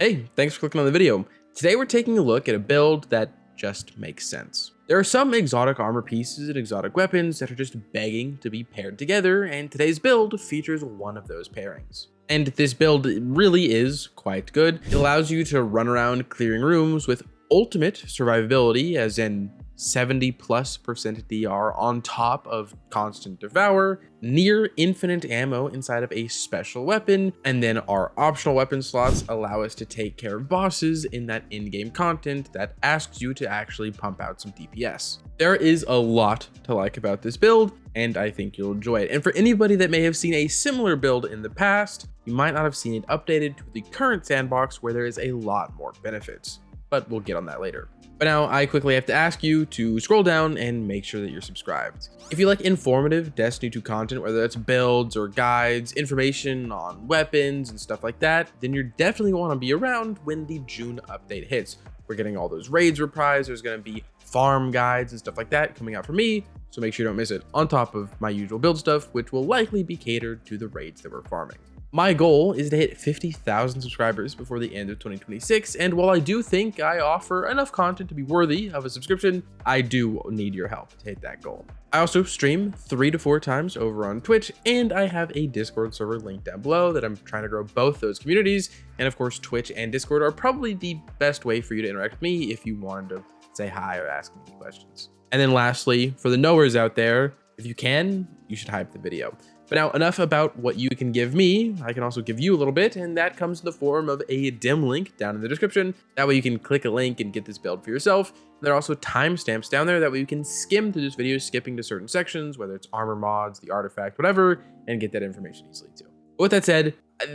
Hey, thanks for clicking on the video. Today we're taking a look at a build that just makes sense. There are some exotic armor pieces and exotic weapons that are just begging to be paired together, and today's build features one of those pairings. And this build really is quite good. It allows you to run around clearing rooms with ultimate survivability, as in 70+% DR on top of constant devour, near infinite ammo inside of a special weapon, and then our optional weapon slots allow us to take care of bosses in that in-game content that asks you to actually pump out some DPS. There is a lot to like about this build, and I think you'll enjoy it. And for anybody that may have seen a similar build in the past, you might not have seen it updated to the current sandbox where there is a lot more benefits, but we'll get on that later. But now I quickly have to ask you to scroll down and make sure that you're subscribed. If you like informative Destiny 2 content, whether that's builds or guides, information on weapons and stuff like that, then you definitely want to be around when the June update hits. We're getting all those raids reprised. There's going to be farm guides and stuff like that coming out for me, so make sure you don't miss it, on top of my usual build stuff, which will likely be catered to the raids that we're farming. My goal is to hit 50,000 subscribers before the end of 2026, and while I do think I offer enough content to be worthy of a subscription, I do need your help to hit that goal. I also stream 3 to 4 times over on Twitch, and I have a Discord server linked down below that I'm trying to grow both those communities. And of course, Twitch and Discord are probably the best way for you to interact with me if you wanted to say hi or ask me questions. And then lastly, for the knowers out there, if you can, you should hype the video. But now, enough about what you can give me. I can also give you a little bit, and that comes in the form of a dim link down in the description. That way you can click a link and get this build for yourself. And there are also timestamps down there, that way you can skim through this video, skipping to certain sections, whether it's armor mods, the artifact, whatever, and get that information easily too. But with that said,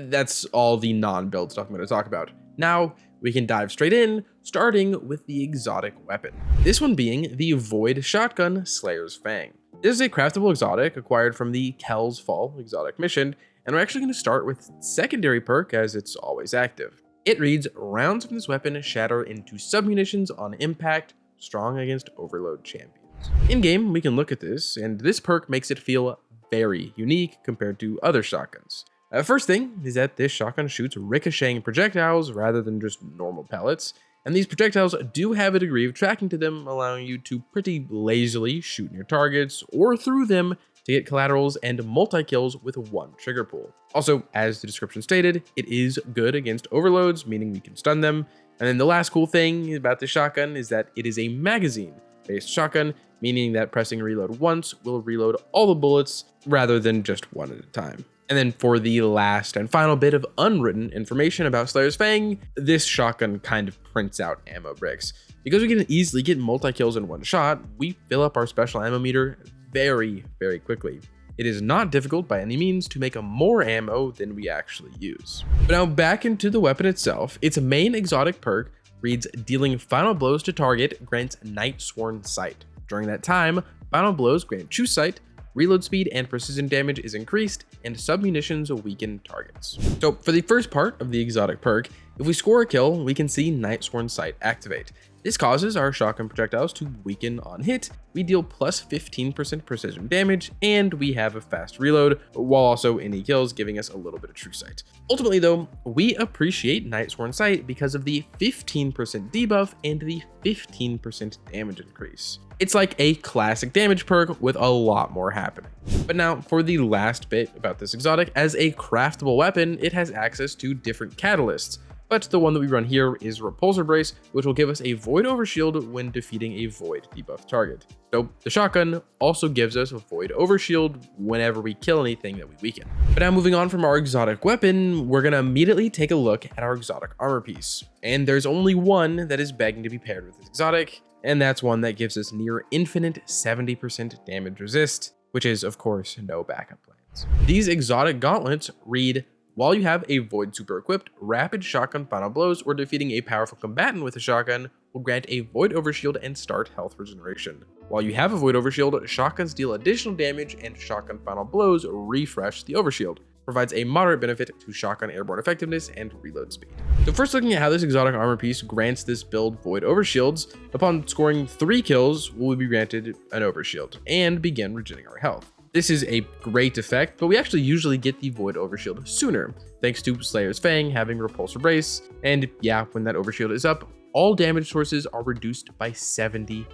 that's all the non-build stuff I'm going to talk about. Now, we can dive straight in, starting with the exotic weapon. This one being the Void Shotgun Slayer's Fang. This is a craftable exotic acquired from the Kel's Fall exotic mission, and we're actually going to start with secondary perk as it's always active. It reads, rounds from this weapon shatter into submunitions on impact, strong against overload champions. In game, we can look at this, and this perk makes it feel very unique compared to other shotguns. First thing is that this shotgun shoots ricocheting projectiles rather than just normal pellets, and these projectiles do have a degree of tracking to them, allowing you to pretty lazily shoot near targets or through them to get collaterals and multi-kills with one trigger pull. Also, as the description stated, it is good against overloads, meaning we can stun them. And then the last cool thing about this shotgun is that it is a magazine-based shotgun, meaning that pressing reload once will reload all the bullets rather than just one at a time. And then for the last and final bit of unwritten information about Slayer's Fang, this shotgun kind of prints out ammo bricks. Because we can easily get multi-kills in one shot, we fill up our special ammo meter very, very quickly. It is not difficult by any means to make more ammo than we actually use. But now back into the weapon itself, its main exotic perk reads, dealing final blows to target grants Night Sworn Sight. During that time, final blows grant true sight, reload speed and precision damage is increased, and submunitions weaken targets. So for the first part of the exotic perk, if we score a kill, we can see Night Sworn Sight activate. This causes our shotgun projectiles to weaken on hit, we deal plus 15% precision damage, and we have a fast reload, while also any kills giving us a little bit of true sight. Ultimately though, we appreciate Night Sworn Sight because of the 15% debuff and the 15% damage increase. It's like a classic damage perk with a lot more happening. But now for the last bit about this exotic, as a craftable weapon, it has access to different catalysts. But the one that we run here is Repulsor Brace, which will give us a Void Overshield when defeating a Void debuff target. So the shotgun also gives us a Void Overshield whenever we kill anything that we weaken. But now moving on from our exotic weapon, we're going to immediately take a look at our exotic armor piece. And there's only one that is begging to be paired with this exotic, and that's one that gives us near infinite 70% damage resist, which is of course no backup plans. These exotic gauntlets read, while you have a Void super equipped, rapid shotgun final blows or defeating a powerful combatant with a shotgun will grant a Void Overshield and start health regeneration. While you have a Void Overshield, shotguns deal additional damage and shotgun final blows refresh the Overshield. Provides a moderate benefit to shotgun airborne effectiveness and reload speed. So first looking at how this exotic armor piece grants this build Void Overshields, upon scoring 3 kills, we'll be granted an Overshield and begin regenerating our health. This is a great effect, but we actually usually get the Void Overshield sooner, thanks to Slayer's Fang having Repulsor Brace, and yeah, when that Overshield is up, all damage sources are reduced by 70%.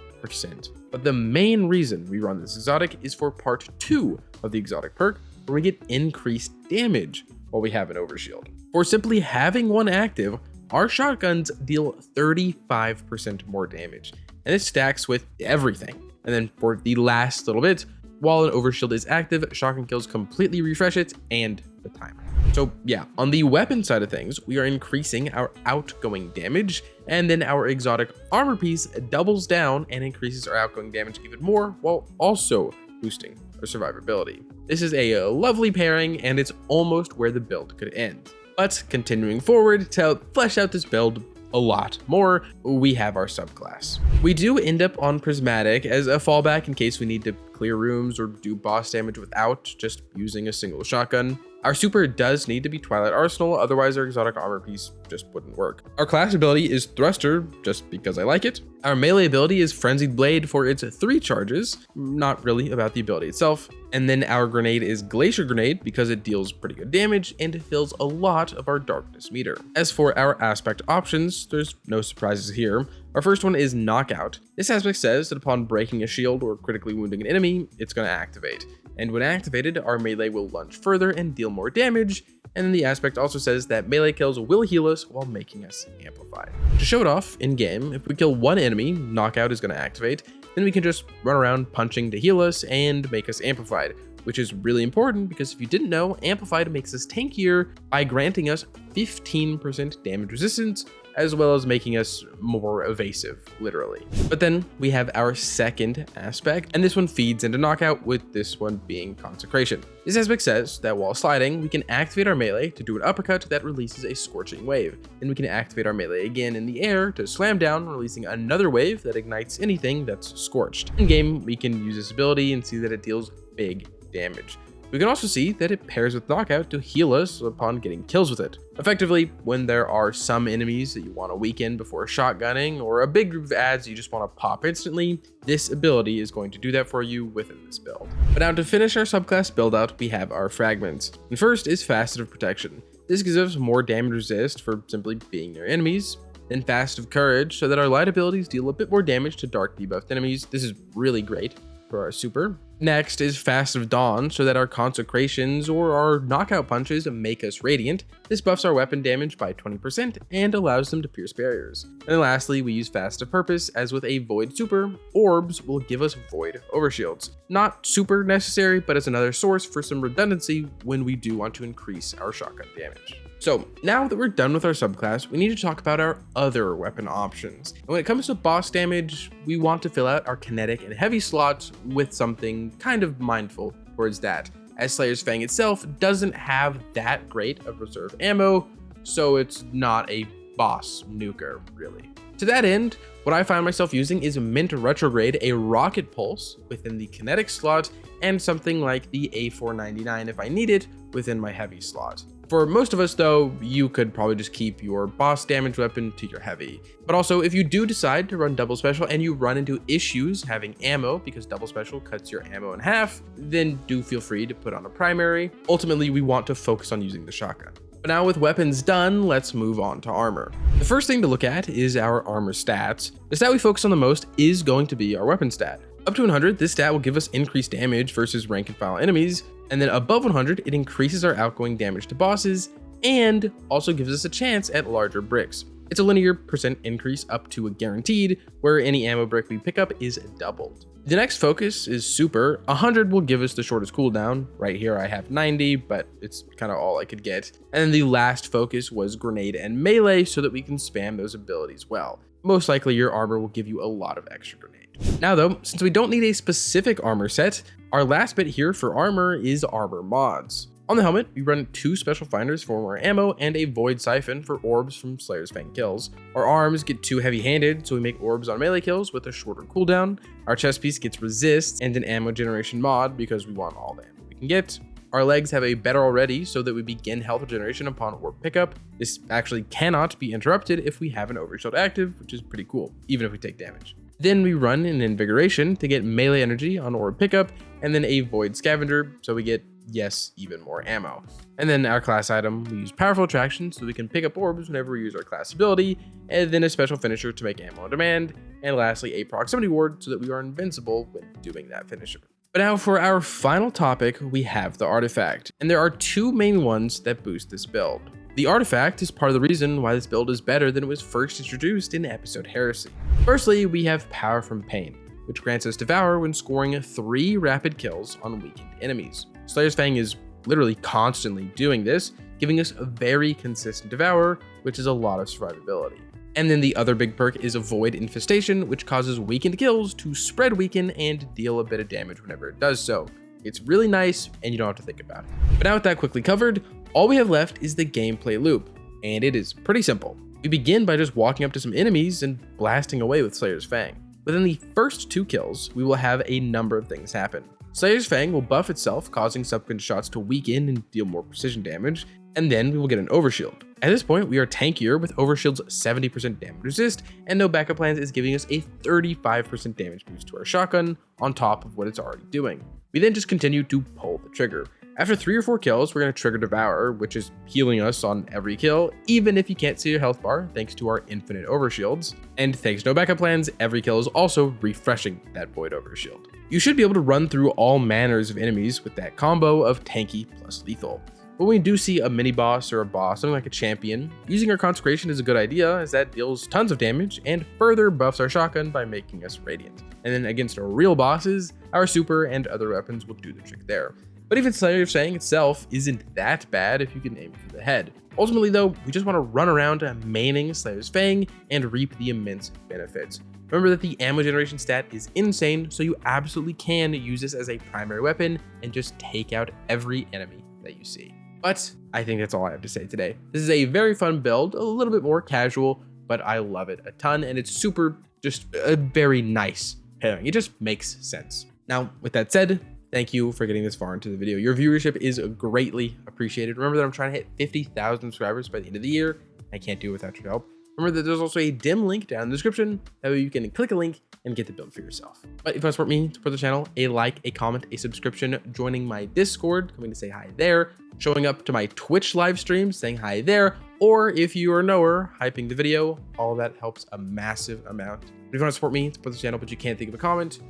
But the main reason we run this exotic is for part 2 of the exotic perk, where we get increased damage while we have an Overshield. For simply having one active, our shotguns deal 35% more damage, and this stacks with everything. And then for the last little bit, while an Overshield is active, shotgun kills completely refresh it and the timer. So yeah, on the weapon side of things, we are increasing our outgoing damage, and then our exotic armor piece doubles down and increases our outgoing damage even more, while also boosting our survivability. This is a lovely pairing, and it's almost where the build could end. But continuing forward, to flesh out this build a lot more, we have our subclass. We do end up on Prismatic as a fallback in case we need to clear rooms or do boss damage without just using a single shotgun. Our super does need to be Twilight Arsenal, otherwise our exotic armor piece just wouldn't work. Our class ability is Thruster, just because I like it. Our melee ability is Frenzied Blade for its 3 charges, not really about the ability itself. And then our grenade is Glacier Grenade because it deals pretty good damage and fills a lot of our darkness meter. As for our aspect options, there's no surprises here. Our first one is Knockout. This aspect says that upon breaking a shield or critically wounding an enemy, it's going to activate. And when activated, our melee will lunge further and deal more damage. And then the aspect also says that melee kills will heal us while making us amplified. To show it off in game, if we kill one enemy, Knockout is going to activate. Then we can just run around punching to heal us and make us amplified, which is really important because if you didn't know, amplified makes us tankier by granting us 15% damage resistance, as well as making us more evasive, literally. But then we have our second aspect, and this one feeds into Knockout, with this one being Consecration. This aspect says that while sliding, we can activate our melee to do an uppercut that releases a Scorching Wave. Then we can activate our melee again in the air to slam down, releasing another wave that ignites anything that's scorched. In game, we can use this ability and see that it deals big damage. We can also see that it pairs with Knockout to heal us upon getting kills with it. Effectively, when there are some enemies that you want to weaken before shotgunning, or a big group of ads you just want to pop instantly, this ability is going to do that for you within this build. But now to finish our subclass build out, we have our Fragments. And first is Facet of Protection. This gives us more damage resist for simply being near enemies. Then Fast of Courage, so that our light abilities deal a bit more damage to dark debuffed enemies. This is really great for our super. Next is Fast of Dawn, so that our consecrations or our knockout punches make us radiant. This buffs our weapon damage by 20% and allows them to pierce barriers. And then lastly, we use Fast of Purpose, as with a Void super, orbs will give us Void Overshields. Not super necessary, but it's another source for some redundancy when we do want to increase our shotgun damage. So now that we're done with our subclass, we need to talk about our other weapon options. And when it comes to boss damage, we want to fill out our kinetic and heavy slots with something kind of mindful towards that, as Slayer's Fang itself doesn't have that great of reserve ammo, so it's not a boss nuker, really. To that end, what I find myself using is Mint Retrograde, a rocket pulse within the kinetic slot, and something like the A499 if I need it within my heavy slot. For most of us though, you could probably just keep your boss damage weapon to your heavy. But also, if you do decide to run double special and you run into issues having ammo, because double special cuts your ammo in half, then do feel free to put on a primary. Ultimately, we want to focus on using the shotgun. But now with weapons done, let's move on to armor. The first thing to look at is our armor stats. The stat we focus on the most is going to be our weapon stat. Up to 100, this stat will give us increased damage versus rank and file enemies, and then above 100, it increases our outgoing damage to bosses, and also gives us a chance at larger bricks. It's a linear percent increase up to a guaranteed, where any ammo brick we pick up is doubled. The next focus is super. 100 will give us the shortest cooldown. Right here I have 90, but it's kind of all I could get. And then the last focus was grenade and melee, so that we can spam those abilities well. Most likely your armor will give you a lot of extra grenade. Now though, since we don't need a specific armor set, our last bit here for armor is armor mods. On the helmet, we run 2 special finders for more ammo and a void siphon for orbs from Slayer's Fang kills. Our arms get too heavy-handed, so we make orbs on melee kills with a shorter cooldown. Our chest piece gets resist and an ammo generation mod because we want all the ammo we can get. Our legs have a better already, so that we begin health regeneration upon orb pickup. This actually cannot be interrupted if we have an overshield active, which is pretty cool, even if we take damage. Then we run an invigoration to get melee energy on orb pickup, and then a void scavenger, so we get, yes, even more ammo. And then our class item, we use powerful attraction so we can pick up orbs whenever we use our class ability, and then a special finisher to make ammo on demand, and lastly a proximity ward so that we are invincible when doing that finisher. But now for our final topic, we have the artifact, and there are two main ones that boost this build. The artifact is part of the reason why this build is better than it was first introduced in episode Heresy. Firstly, we have Power from Pain, which grants us Devour when scoring 3 rapid kills on weakened enemies. Slayer's Fang is literally constantly doing this, giving us a very consistent Devour, which is a lot of survivability. And then the other big perk is Void Infestation, which causes weakened kills to spread weaken and deal a bit of damage whenever it does so. It's really nice, and you don't have to think about it. But now with that quickly covered, all we have left is the gameplay loop, and it is pretty simple. We begin by just walking up to some enemies and blasting away with Slayer's Fang. Within the first 2 kills, we will have a number of things happen. Slayer's Fang will buff itself, causing subsequent shots to weaken and deal more precision damage, and then we will get an overshield. At this point, we are tankier with overshield's 70% damage resist, and no backup plans is giving us a 35% damage boost to our shotgun on top of what it's already doing. We then just continue to pull the trigger. After 3 or 4 kills, we're going to trigger Devour, which is healing us on every kill, even if you can't see your health bar, thanks to our infinite overshields. And thanks to no backup plans, every kill is also refreshing that void overshield. You should be able to run through all manners of enemies with that combo of tanky plus lethal. But when we do see a mini boss or a boss, something like a champion, using our consecration is a good idea as that deals tons of damage and further buffs our shotgun by making us radiant. And then against our real bosses, our super and other weapons will do the trick there. But even Slayer's Fang itself isn't that bad if you can aim for the head. Ultimately though, we just want to run around maining Slayer's Fang and reap the immense benefits. Remember that the ammo generation stat is insane, so you absolutely can use this as a primary weapon and just take out every enemy that you see. But I think that's all I have to say today. This is a very fun build, a little bit more casual, but I love it a ton, and it's super, just a very nice pairing. It just makes sense. Now, with that said, thank you for getting this far into the video. Your viewership is greatly appreciated. Remember that I'm trying to hit 50,000 subscribers by the end of the year. I can't do it without your help. Remember that there's also a dim link down in the description. That way you can click a link and get the build for yourself. But if you want to support me, support the channel, a like, a comment, a subscription, joining my Discord, coming to say hi there, showing up to my Twitch live stream, saying hi there, or if you are nowhere, hyping the video, all that helps a massive amount. But if you want to support me, support the channel, but you can't think of a comment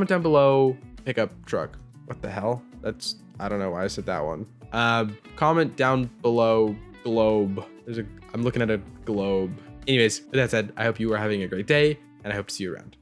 down below, pickup truck. What the hell? That's, I don't know why I said that one. Comment down below, globe. I'm looking at a globe. Anyways, with that said, I hope you are having a great day, and I hope to see you around.